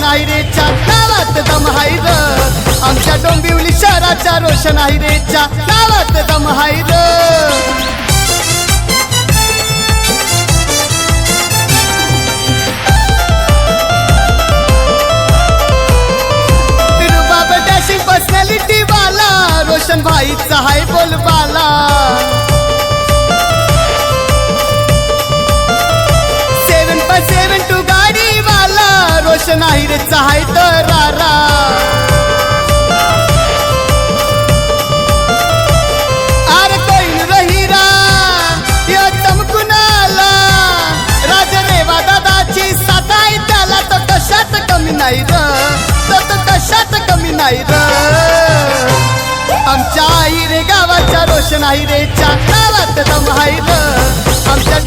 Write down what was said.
रोषणाई रेच्या नावात दम हाय र आमच्या डोंबिवली शहराच्या रोषणाई रेच्या नावात दम हाय र पर्सनॅलिटी वाला रोशन भाईचा हाय बोलबाला 7x7 गाडी वाला रोशन आहिरेचा हाय दरारा अरे कोण रहिरा यो चमकुनाला राज रेवा दादाची साथ आहे त्याला तो कशात कमी नाही र तो कशात कमी नाही र आमच्या आईरे गावाच्या रोषणाई रेच्या नावात दम हाय र आमच्या